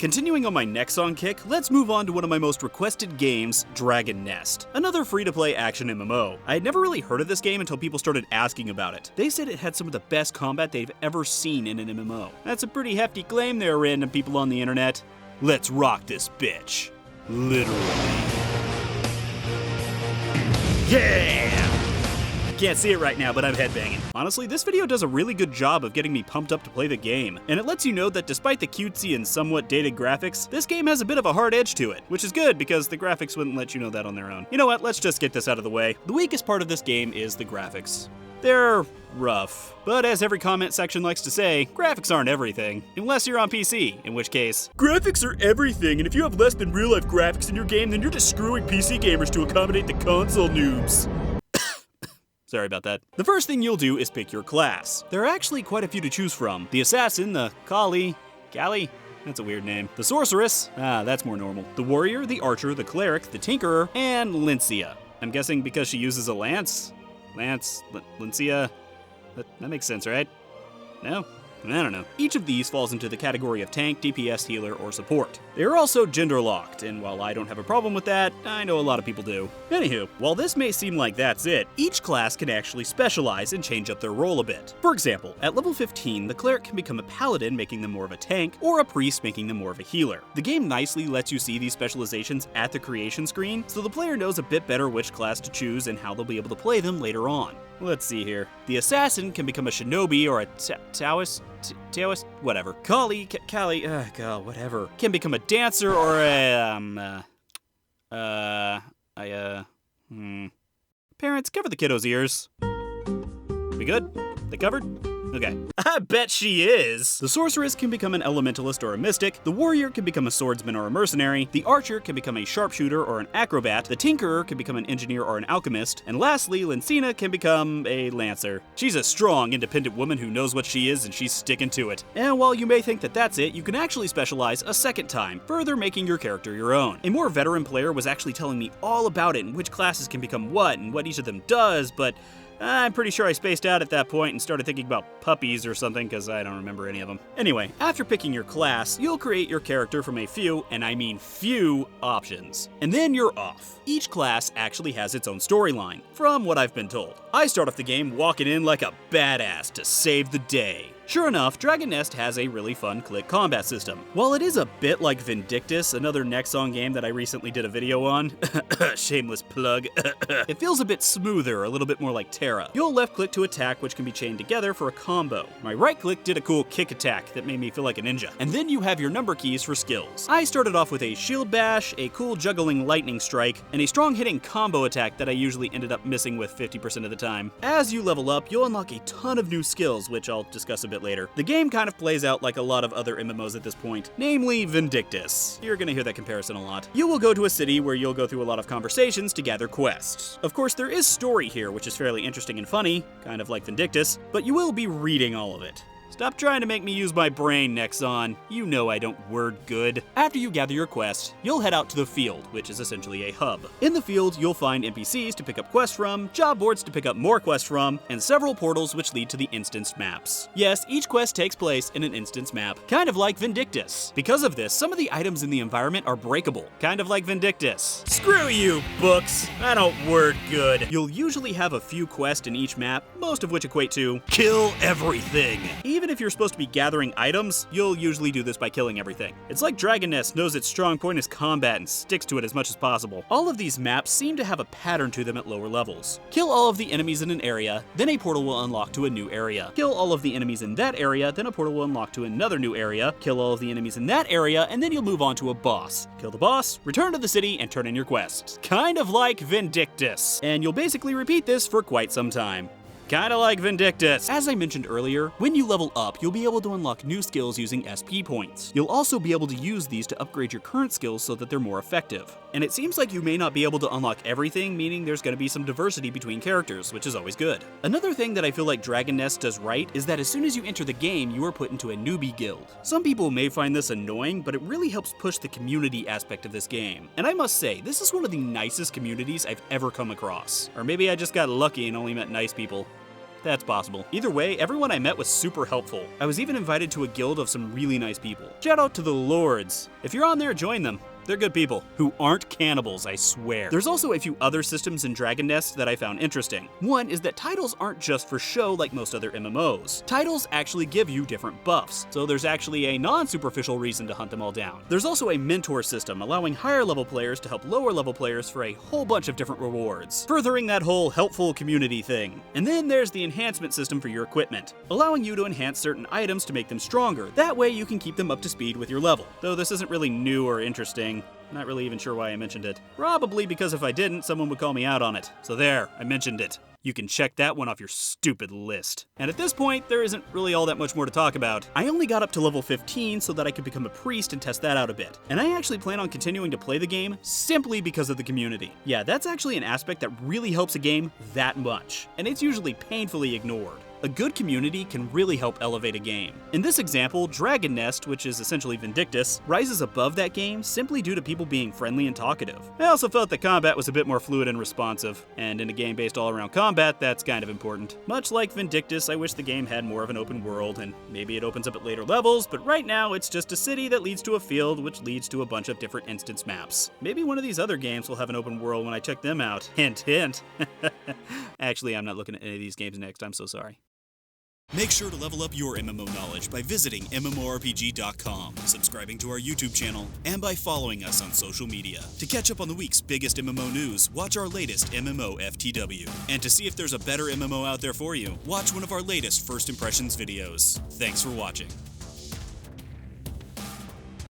Continuing on my Nexon kick, let's move on to one of my most requested games, Dragon Nest. Another free-to-play action MMO. I had never really heard of this game until people started asking about it. They said it had some of the best combat they've ever seen in an MMO. That's a pretty hefty claim there, random people on the internet. Let's rock this bitch. Literally. Yeah! Can't see it right now, but I'm headbanging. Honestly, this video does a really good job of getting me pumped up to play the game, and it lets you know that despite the cutesy and somewhat dated graphics, this game has a bit of a hard edge to it, which is good because the graphics wouldn't let you know that on their own. You know what, let's just get this out of the way. The weakest part of this game is the graphics. They're rough. But as every comment section likes to say, graphics aren't everything, unless you're on PC, in which case, graphics are everything, and if you have less than real-life graphics in your game, then you're just screwing PC gamers to accommodate the console noobs. Sorry about that. The first thing you'll do is pick your class. There are actually quite a few to choose from. The Assassin, the Kali, that's a weird name. The Sorceress, that's more normal. The Warrior, the Archer, the Cleric, the Tinkerer, and Lincia. I'm guessing because she uses a lance? Lincia? That makes sense, right? No? I don't know. Each of these falls into the category of tank, DPS, healer, or support. They are also gender-locked, and while I don't have a problem with that, I know a lot of people do. Anywho, while this may seem like that's it, each class can actually specialize and change up their role a bit. For example, at level 15, the Cleric can become a Paladin, making them more of a tank, or a Priest, making them more of a healer. The game nicely lets you see these specializations at the creation screen, so the player knows a bit better which class to choose and how they'll be able to play them later on. Let's see here. The Assassin can become a Shinobi or a Taoist, whatever. Kali, whatever. Can become a Dancer or a, Parents, cover the kiddos' ears. We good? They covered? Okay. I bet she is! The Sorceress can become an Elementalist or a Mystic, the Warrior can become a Swordsman or a Mercenary, the Archer can become a Sharpshooter or an Acrobat, the Tinkerer can become an Engineer or an Alchemist, and lastly, Lincia can become a Lancer. She's a strong, independent woman who knows what she is and she's sticking to it. And while you may think that that's it, you can actually specialize a second time, further making your character your own. A more veteran player was actually telling me all about it and which classes can become what and what each of them does, but I'm pretty sure I spaced out at that point and started thinking about puppies or something because I don't remember any of them. Anyway, after picking your class, you'll create your character from a few, and I mean few, options. And then you're off. Each class actually has its own storyline, from what I've been told. I start off the game walking in like a badass to save the day. Sure enough, Dragon Nest has a really fun click combat system. While it is a bit like Vindictus, another Nexon game that I recently did a video on, shameless plug, it feels a bit smoother, a little bit more like Terra. You'll left click to attack, which can be chained together for a combo. My right click did a cool kick attack that made me feel like a ninja. And then you have your number keys for skills. I started off with a shield bash, a cool juggling lightning strike, and a strong hitting combo attack that I usually ended up missing with 50% of the time. As you level up, you'll unlock a ton of new skills, which I'll discuss a bit later. The game kind of plays out like a lot of other MMOs at this point, namely Vindictus. You're gonna hear that comparison a lot. You will go to a city where you'll go through a lot of conversations to gather quests. Of course, there is story here, which is fairly interesting and funny, kind of like Vindictus, but you will be reading all of it. Stop trying to make me use my brain, Nexon. You know I don't word good. After you gather your quest, you'll head out to the field, which is essentially a hub. In the field, you'll find NPCs to pick up quests from, job boards to pick up more quests from, and several portals which lead to the instanced maps. Yes, each quest takes place in an instance map, kind of like Vindictus. Because of this, some of the items in the environment are breakable, kind of like Vindictus. Screw you, books. I don't word good. You'll usually have a few quests in each map, most of which equate to kill everything. Even if you're supposed to be gathering items, you'll usually do this by killing everything. It's like Dragon Nest knows its strong point is combat and sticks to it as much as possible. All of these maps seem to have a pattern to them at lower levels. Kill all of the enemies in an area, then a portal will unlock to a new area. Kill all of the enemies in that area, then a portal will unlock to another new area. Kill all of the enemies in that area, and then you'll move on to a boss. Kill the boss, return to the city, and turn in your quest. Kind of like Vindictus. And you'll basically repeat this for quite some time. Kinda like Vindictus. As I mentioned earlier, when you level up, you'll be able to unlock new skills using SP points. You'll also be able to use these to upgrade your current skills so that they're more effective. And it seems like you may not be able to unlock everything, meaning there's gonna be some diversity between characters, which is always good. Another thing that I feel like Dragon Nest does right is that as soon as you enter the game, you are put into a newbie guild. Some people may find this annoying, but it really helps push the community aspect of this game. And I must say, this is one of the nicest communities I've ever come across. Or maybe I just got lucky and only met nice people. that's possible. Either way, everyone I met was super helpful. I was even invited to a guild of some really nice people. Shout out to the Lords. If you're on there, join them. They're good people, who aren't cannibals, I swear. There's also a few other systems in Dragon Nest that I found interesting. One is that titles aren't just for show like most other MMOs. Titles actually give you different buffs, so there's actually a non-superficial reason to hunt them all down. There's also a mentor system allowing higher level players to help lower level players for a whole bunch of different rewards, furthering that whole helpful community thing. And then there's the enhancement system for your equipment, allowing you to enhance certain items to make them stronger. That way you can keep them up to speed with your level. Though this isn't really new or interesting. Not really even sure why I mentioned it. Probably because if I didn't, someone would call me out on it. So there, I mentioned it. You can check that one off your stupid list. And at this point, there isn't really all that much more to talk about. I only got up to level 15 so that I could become a priest and test that out a bit. And I actually plan on continuing to play the game simply because of the community. Yeah, that's actually an aspect that really helps a game that much. And it's usually painfully ignored. A good community can really help elevate a game. In this example, Dragon Nest, which is essentially Vindictus, rises above that game simply due to people being friendly and talkative. I also felt that combat was a bit more fluid and responsive, and in a game based all around combat, that's kind of important. Much like Vindictus, I wish the game had more of an open world, and maybe it opens up at later levels, but right now it's just a city that leads to a field, which leads to a bunch of different instance maps. Maybe one of these other games will have an open world when I check them out. Hint, hint. Actually, I'm not looking at any of these games next, I'm so sorry. Make sure to level up your MMO knowledge by visiting MMORPG.com, subscribing to our YouTube channel, and by following us on social media. To catch up on the week's biggest MMO news, watch our latest MMO FTW. And to see if there's a better MMO out there for you, watch one of our latest First Impressions videos. Thanks for watching.